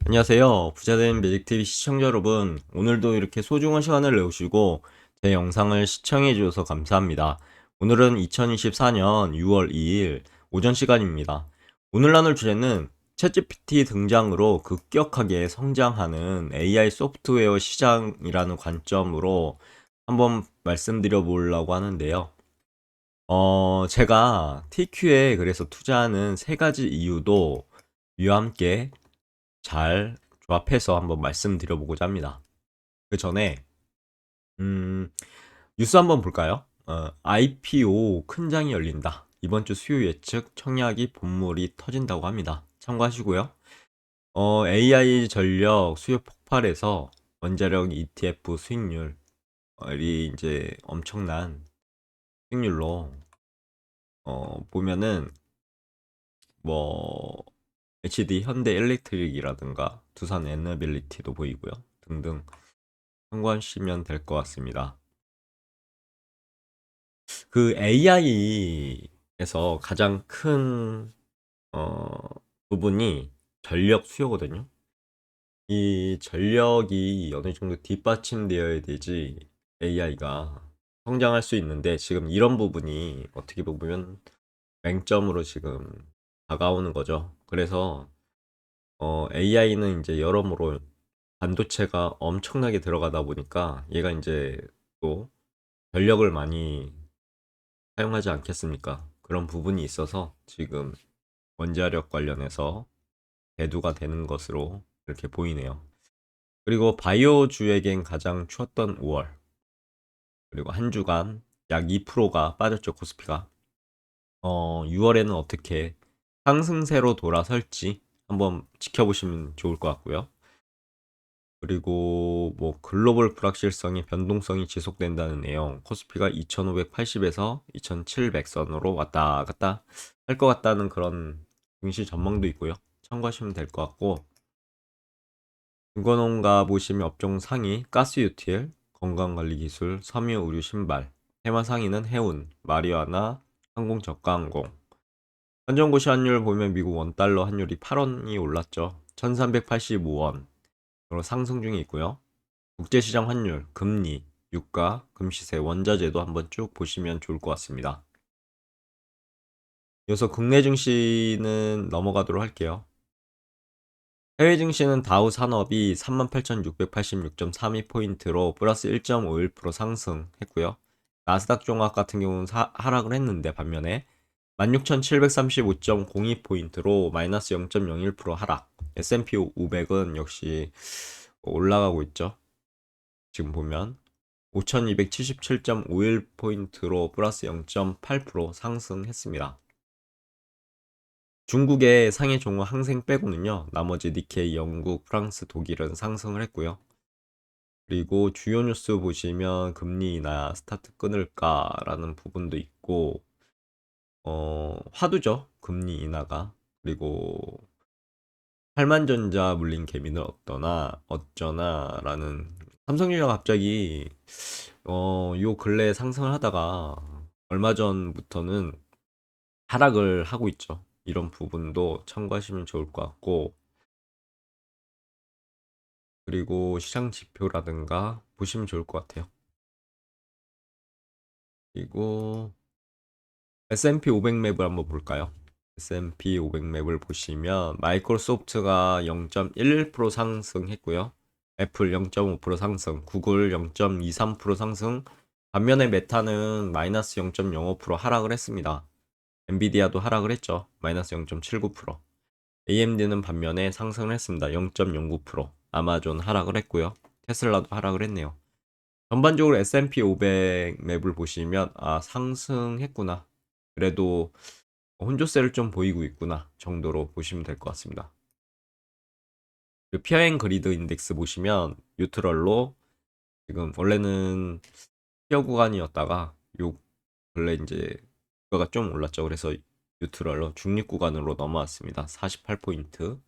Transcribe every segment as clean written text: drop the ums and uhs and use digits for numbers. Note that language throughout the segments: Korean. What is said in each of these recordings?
안녕하세요. 부자된 매직TV 시청자 여러분. 오늘도 이렇게 소중한 시간을 내오시고 제 영상을 시청해 주셔서 감사합니다. 오늘은 2024년 6월 2일 오전 시간입니다. 오늘 나눌 주제는 챗GPT 등장으로 급격하게 성장하는 AI 소프트웨어 시장이라는 관점으로 한번 말씀드려 보려고 하는데요. 제가 TQ에 그래서 투자하는 세 가지 이유도 이와 함께 잘 조합해서 한번 말씀드려보고자 합니다. 그 전에 음, 뉴스 한번 볼까요? IPO 큰 장이 열린다. 이번 주 수요 예측 청약이 본물이 터진다고 합니다. 참고하시고요. AI 전력 수요 폭발에서 원자력 ETF 수익률이 이제 엄청난 수익률로 보면은 뭐 HD 현대 일렉트릭이라든가 두산 에너빌리티도 보이고요. 등등 참고하시면 될 것 같습니다. 그 AI에서 가장 큰 부분이 전력 수요거든요. 이 전력이 어느 정도 뒷받침되어야 되지 AI가 성장할 수 있는데 지금 이런 부분이 어떻게 보면 맹점으로 지금 다가오는 거죠. 그래서 AI는 이제 여러모로 반도체가 엄청나게 들어가다 보니까 얘가 이제 또 전력을 많이 사용하지 않겠습니까? 그런 부분이 있어서 지금 원자력 관련해서 대두가 되는 것으로 이렇게 보이네요. 그리고 바이오주에겐 가장 추웠던 5월, 그리고 한 주간 약 2%가 빠졌죠, 코스피가. 6월에는 어떻게 상승세로 돌아설지 한번 지켜보시면 좋을 것 같고요. 그리고 뭐 글로벌 불확실성이 변동성이 지속된다는 내용, 코스피가 2580에서 2700선으로 왔다 갔다 할 것 같다는 그런 증시 전망도 있고요. 참고하시면 될 것 같고, 증권원가 보시면 업종 상위 가스 유틸, 건강관리기술, 섬유 의류 신발, 테마 상위는 해운, 마리아나, 항공 저가 항공. 현정고시 환율 보면 미국 원달러 환율이 8원이 올랐죠. 1385원. 상승 중에 있고요. 국제시장 환율, 금리, 유가, 금시세, 원자재도 한번 쭉 보시면 좋을 것 같습니다. 이어서 국내 증시는 넘어가도록 할게요. 해외 증시는 다우 산업이 38,686.32포인트로 플러스 1.51% 상승했고요. 나스닥 종합 같은 경우는 하락을 했는데 반면에 16,735.02포인트로 마이너스 0.01% 하락. S&P 500은 역시 올라가고 있죠. 지금 보면 5277.51포인트로 플러스 0.8% 상승했습니다. 중국의 상해 종합 항생 빼고는요, 나머지 니케이, 영국, 프랑스, 독일은 상승을 했고요. 그리고 주요 뉴스 보시면 금리 인하 스타트 끊을까라는 부분도 있고, 화두죠. 금리 인하가. 그리고 팔만전자 물린 개미는 어쩌나라는 삼성전자가 갑자기 요 근래 상승을 하다가 얼마 전부터는 하락을 하고 있죠. 이런 부분도 참고하시면 좋을 것 같고, 그리고 시장 지표라든가 보시면 좋을 것 같아요. 그리고 S&P 500 맵을 한번 볼까요? S&P 500 맵을 보시면 마이크로소프트가 0.11% 상승했고요. 애플 0.5% 상승, 구글 0.23% 상승, 반면에 메타는 마이너스 0.05% 하락을 했습니다. 엔비디아도 하락을 했죠. 마이너스 0.79%. AMD는 반면에 상승을 했습니다. 0.09%. 아마존 하락을 했고요. 테슬라도 하락을 했네요. 전반적으로 S&P 500 맵을 보시면 상승했구나. 그래도 혼조세를 좀 보이고 있구나 정도로 보시면 될 것 같습니다. 피어앤 그리드 인덱스 보시면 뉴트럴로 지금 원래는 피어 구간이었다가 요 근래 이제 주가가 좀 올랐죠. 그래서 뉴트럴로 중립 구간으로 넘어왔습니다. 48포인트.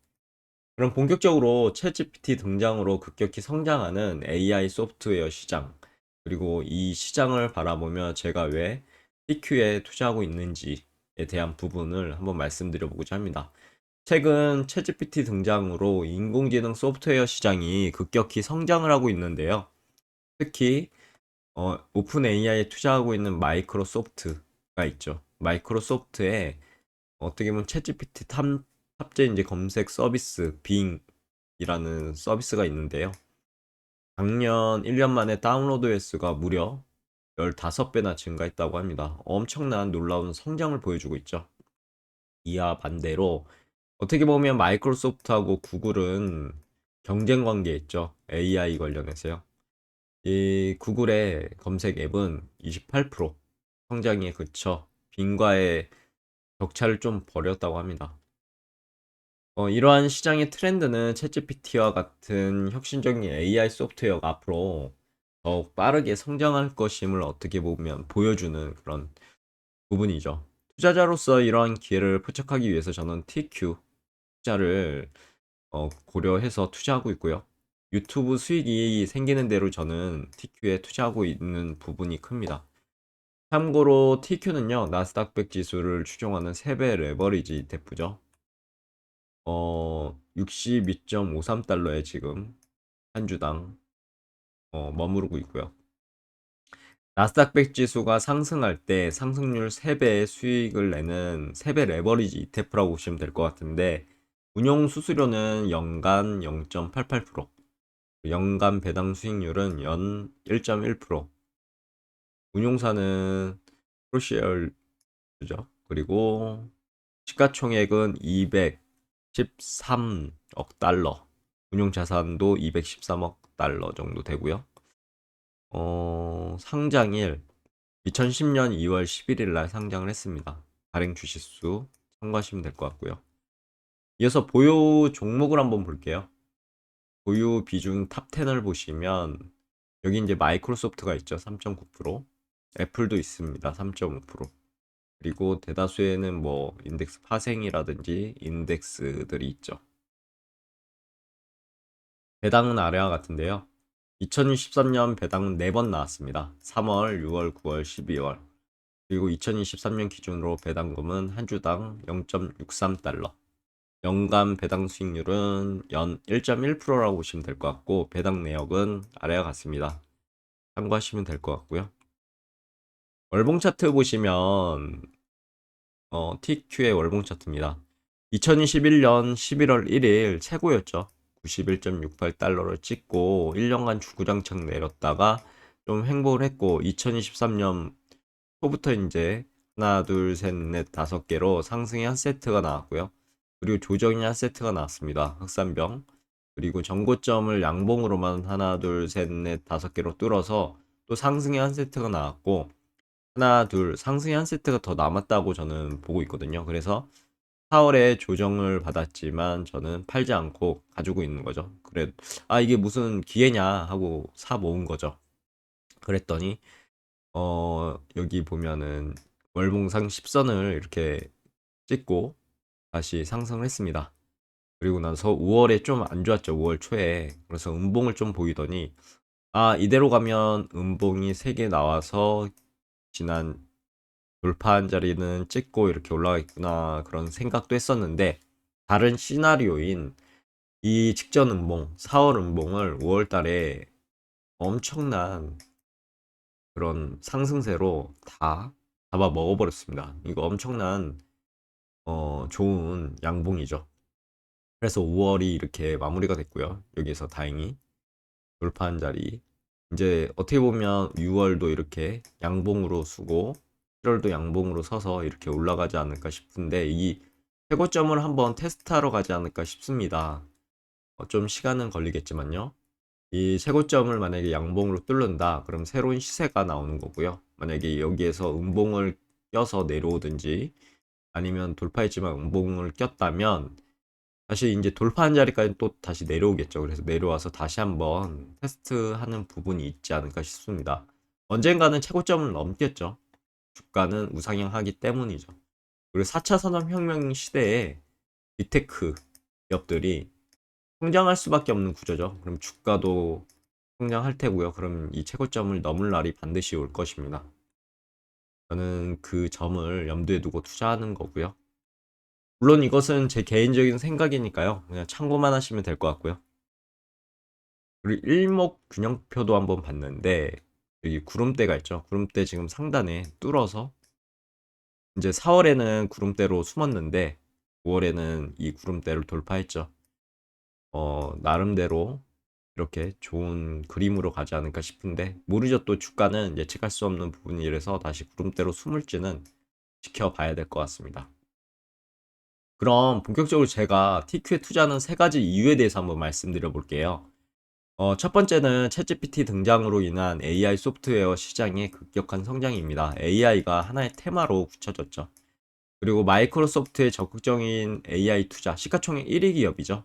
그럼 본격적으로 챗GPT 등장으로 급격히 성장하는 AI 소프트웨어 시장, 그리고 이 시장을 바라보며 제가 왜 TQ에 투자하고 있는지에 대한 부분을 한번 말씀드려 보고자 합니다. 최근 챗GPT 등장으로 인공지능 소프트웨어 시장이 급격히 성장을 하고 있는데요. 특히 오픈 AI에 투자하고 있는 마이크로소프트가 있죠. 마이크로소프트에 어떻게 보면 챗GPT 탑재 이제 검색 서비스 빙이라는 서비스가 있는데요. 작년 1년 만에 다운로드 횟수가 무려 15배나 증가했다고 합니다. 엄청난 놀라운 성장을 보여주고 있죠. 이와 반대로 어떻게 보면 마이크로소프트하고 구글은 경쟁 관계에 있죠. AI 관련해서요. 이 구글의 검색 앱은 28% 성장에 그쳐 빙과의 격차를 좀 벌였다고 합니다. 이러한 시장의 트렌드는 챗GPT와 같은 혁신적인 AI 소프트웨어가 앞으로 더욱 빠르게 성장할 것임을 어떻게 보면 보여주는 그런 부분이죠. 투자자로서 이러한 기회를 포착하기 위해서 저는 TQ 투자를 고려해서 투자하고 있고요. 유튜브 수익이 생기는 대로 저는 TQ에 투자하고 있는 부분이 큽니다. 참고로 TQ는요, 나스닥 100 지수를 추종하는 3배 레버리지 ETF죠. 62.53달러에 지금 한 주당 머무르고 있고요. 나스닥 100 지수가 상승할 때 상승률 3배의 수익을 내는 3배 레버리지 ETF라고 보시면 될 것 같은데, 운용 수수료는 연간 0.88%, 연간 배당 수익률은 연 1.1%, 운용사는 프로시얼즈죠. 그리고 시가총액은 213억 달러, 운용 자산도 213억 달러 정도 되고요. 상장일 2010년 2월 11일 날 상장을 했습니다. 발행 주식수 참고하시면 될 것 같고요. 이어서 보유 종목을 한번 볼게요. 보유 비중 탑 10을 보시면 여기 이제 마이크로소프트가 있죠. 3.9%, 애플도 있습니다. 3.5%. 그리고 대다수에는 뭐 인덱스 파생이라든지 인덱스들이 있죠. 배당은 아래와 같은데요. 2023년 배당은 4번 나왔습니다. 3월, 6월, 9월, 12월. 그리고 2023년 기준으로 배당금은 한 주당 0.63달러. 연간 배당 수익률은 연 1.1%라고 보시면 될 것 같고, 배당 내역은 아래와 같습니다. 참고하시면 될 것 같고요. 월봉 차트 보시면 TQ의 월봉 차트입니다. 2021년 11월 1일 최고였죠. 91.68달러를 찍고 1년간 주구장창 내렸다가 좀 횡보를 했고, 2023년 초부터 이제 하나, 둘, 셋, 넷, 5개로 상승의 한 세트가 나왔고요. 그리고 조정의 한 세트가 나왔습니다. 흑산병. 그리고 전고점을 양봉으로만 하나, 둘, 셋, 넷, 5개로 뚫어서 또 상승의 한 세트가 나왔고, 하나, 둘, 상승의 한 세트가 더 남았다고 저는 보고 있거든요. 그래서 4월에 조정을 받았지만 저는 팔지 않고 가지고 있는 거죠. 그래, 이게 무슨 기회냐 하고 사 모은 거죠. 그랬더니, 여기 보면은 월봉상 10선을 이렇게 찍고 다시 상승을 했습니다. 그리고 나서 5월에 좀 안 좋았죠. 5월 초에. 그래서 음봉을 좀 보이더니, 이대로 가면 음봉이 3개 나와서 지난 돌파한 자리는 찍고 이렇게 올라가겠구나 그런 생각도 했었는데, 다른 시나리오인 이 직전 음봉 4월 음봉을 5월 달에 엄청난 그런 상승세로 다 잡아 먹어버렸습니다. 이거 엄청난 좋은 양봉이죠. 그래서 5월이 이렇게 마무리가 됐고요. 여기서 다행히 돌파한 자리. 이제 어떻게 보면 6월도 이렇게 양봉으로 쓰고 7월도 양봉으로 서서 이렇게 올라가지 않을까 싶은데, 이 최고점을 한번 테스트하러 가지 않을까 싶습니다. 좀 시간은 걸리겠지만요. 이 최고점을 만약에 양봉으로 뚫는다, 그럼 새로운 시세가 나오는 거고요. 만약에 여기에서 음봉을 껴서 내려오든지 아니면 돌파했지만 음봉을 꼈다면 다시 이제 돌파한 자리까지 또 다시 내려오겠죠. 그래서 내려와서 다시 한번 테스트하는 부분이 있지 않을까 싶습니다. 언젠가는 최고점을 넘겠죠. 주가는 우상향하기 때문이죠. 그리고 4차 산업혁명 시대에 빅테크 기업들이 성장할 수밖에 없는 구조죠. 그럼 주가도 성장할 테고요. 그럼 이 최고점을 넘을 날이 반드시 올 것입니다. 저는 그 점을 염두에 두고 투자하는 거고요. 물론 이것은 제 개인적인 생각이니까요. 그냥 참고만 하시면 될 것 같고요. 그리고 일목균형표도 한번 봤는데 여기 구름대가 있죠. 구름대 지금 상단에 뚫어서 이제 4월에는 구름대로 숨었는데 5월에는 이 구름대를 돌파했죠. 나름대로 이렇게 좋은 그림으로 가지 않을까 싶은데 모르죠. 또 주가는 예측할 수 없는 부분이라서 다시 구름대로 숨을지는 지켜봐야 될 것 같습니다. 그럼 본격적으로 제가 TQ에 투자하는 세 가지 이유에 대해서 한번 말씀드려 볼게요. 첫 번째는 챗GPT 등장으로 인한 AI 소프트웨어 시장의 급격한 성장입니다. AI가 하나의 테마로 굳혀졌죠. 그리고 마이크로소프트의 적극적인 AI 투자, 시가총액 1위 기업이죠.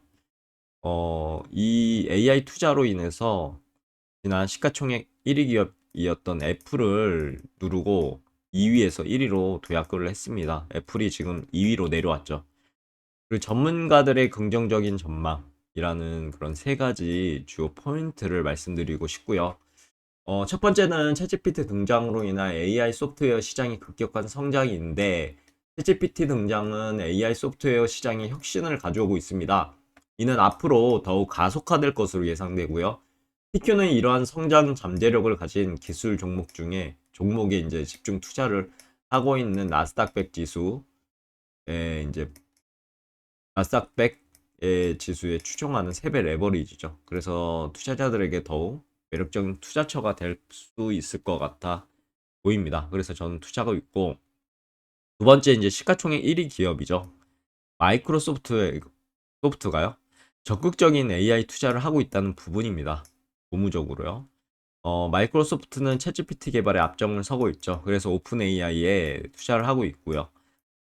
이 AI 투자로 인해서 지난 시가총액 1위 기업이었던 애플을 누르고 2위에서 1위로 도약을 했습니다. 애플이 지금 2위로 내려왔죠. 그리고 전문가들의 긍정적인 전망이라는 그런 세 가지 주요 포인트를 말씀드리고 싶고요. 첫 번째는 챗GPT 등장으로 인한 AI 소프트웨어 시장이 급격한 성장인데 챗GPT 등장은 AI 소프트웨어 시장에 혁신을 가져오고 있습니다. 이는 앞으로 더욱 가속화될 것으로 예상되고요. TQ는 이러한 성장 잠재력을 가진 기술 종목에 이제 집중 투자를 하고 있는 나스닥100 지수에 이제 나스닥100의 지수에 추종하는 3배 레버리지죠. 그래서 투자자들에게 더욱 매력적인 투자처가 될 수 있을 것 같아 보입니다. 그래서 저는 투자가 있고 두 번째 이제 시가총액 1위 기업이죠. 소프트가요. 적극적인 AI 투자를 하고 있다는 부분입니다. 고무적으로요. 마이크로소프트는 챗GPT 개발에 앞장을 서고 있죠. 그래서 오픈 AI에 투자를 하고 있고요.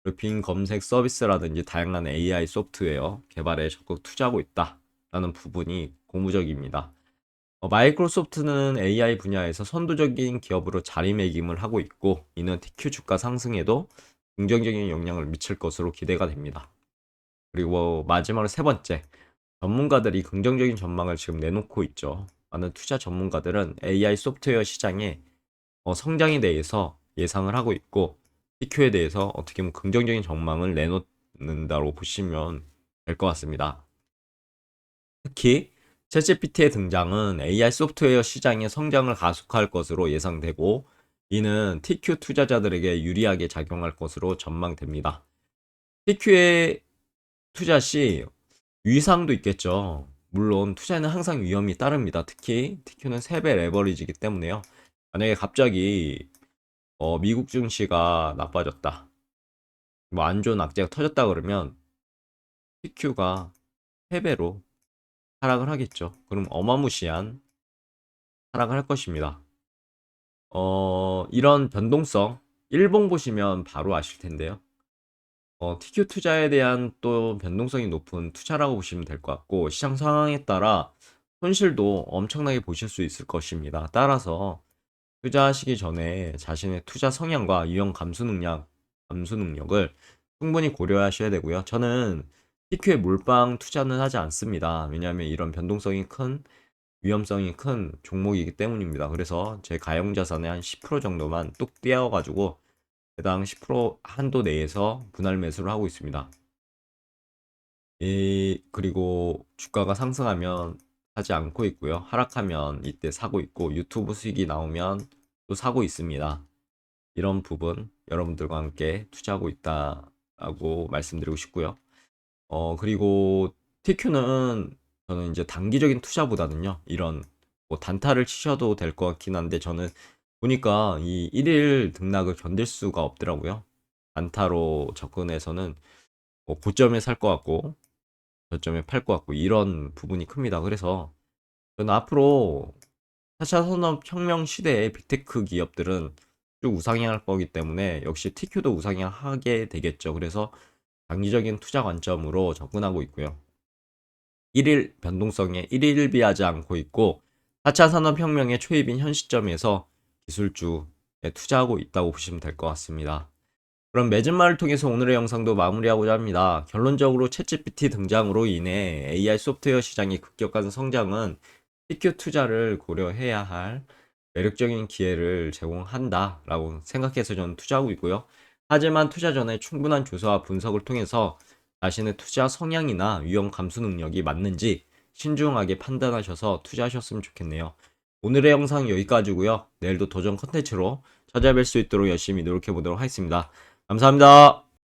그리고 빙 검색 서비스라든지 다양한 AI 소프트웨어 개발에 적극 투자하고 있다라는 부분이 고무적입니다. 마이크로소프트는 AI 분야에서 선도적인 기업으로 자리매김을 하고 있고 이는 TQ 주가 상승에도 긍정적인 영향을 미칠 것으로 기대가 됩니다. 그리고 마지막으로 세 번째, 전문가들이 긍정적인 전망을 지금 내놓고 있죠. 많은 투자 전문가들은 AI 소프트웨어 시장의 성장에 대해서 예상을 하고 있고 TQ에 대해서 어떻게 보면 긍정적인 전망을 내놓는다고 보시면 될 것 같습니다. 특히 챗GPT의 등장은 AI 소프트웨어 시장의 성장을 가속화할 것으로 예상되고 이는 TQ 투자자들에게 유리하게 작용할 것으로 전망됩니다. TQ의 투자 시 위상도 있겠죠. 물론 투자에는 항상 위험이 따릅니다. 특히 TQ는 3배 레버리지이기 때문에요. 만약에 갑자기 미국 증시가 나빠졌다. 뭐 안 좋은 악재가 터졌다 그러면 TQ가 3배로 하락을 하겠죠. 그럼 어마무시한 하락을 할 것입니다. 이런 변동성, 일봉 보시면 바로 아실 텐데요. TQ 투자에 대한 또 변동성이 높은 투자라고 보시면 될 것 같고, 시장 상황에 따라 손실도 엄청나게 보실 수 있을 것입니다. 따라서 투자하시기 전에 자신의 투자 성향과 유형 감수 능력을 충분히 고려하셔야 되고요. 저는 TQ에 몰빵 투자는 하지 않습니다. 왜냐하면 이런 변동성이 큰 위험성이 큰 종목이기 때문입니다. 그래서 제 가용 자산의 한 10% 정도만 뚝 떼어가지고 배당 10% 한도 내에서 분할 매수를 하고 있습니다. 그리고 주가가 상승하면 사지 않고 있고요. 하락하면 이때 사고 있고 유튜브 수익이 나오면 또 사고 있습니다. 이런 부분 여러분들과 함께 투자하고 있다라고 말씀드리고 싶고요. 그리고 TQ는 저는 이제 단기적인 투자보다는요, 이런 뭐 단타를 치셔도 될 것 같긴 한데, 저는 보니까 이 1일 등락을 견딜 수가 없더라고요. 단타로 접근해서는 뭐 고점에 살 것 같고, 저점에 팔 것 같고, 이런 부분이 큽니다. 그래서 저는 앞으로 4차 산업혁명 시대의 빅테크 기업들은 쭉 우상향할 거기 때문에 역시 TQ도 우상향하게 되겠죠. 그래서 장기적인 투자 관점으로 접근하고 있고요. 1일 변동성에 일일비하지 않고 있고 4차 산업혁명의 초입인 현 시점에서 기술주에 투자하고 있다고 보시면 될 것 같습니다. 그럼 매진말을 통해서 오늘의 영상도 마무리하고자 합니다. 결론적으로 챗GPT 등장으로 인해 AI 소프트웨어 시장의 급격한 성장은 TQ 투자를 고려해야 할 매력적인 기회를 제공한다라고 생각해서 저는 투자하고 있고요. 하지만 투자 전에 충분한 조사와 분석을 통해서 자신의 투자 성향이나 위험 감수 능력이 맞는지 신중하게 판단하셔서 투자하셨으면 좋겠네요. 오늘의 영상 여기까지고요. 내일도 도전 컨텐츠로 찾아뵐 수 있도록 열심히 노력해 보도록 하겠습니다. 감사합니다.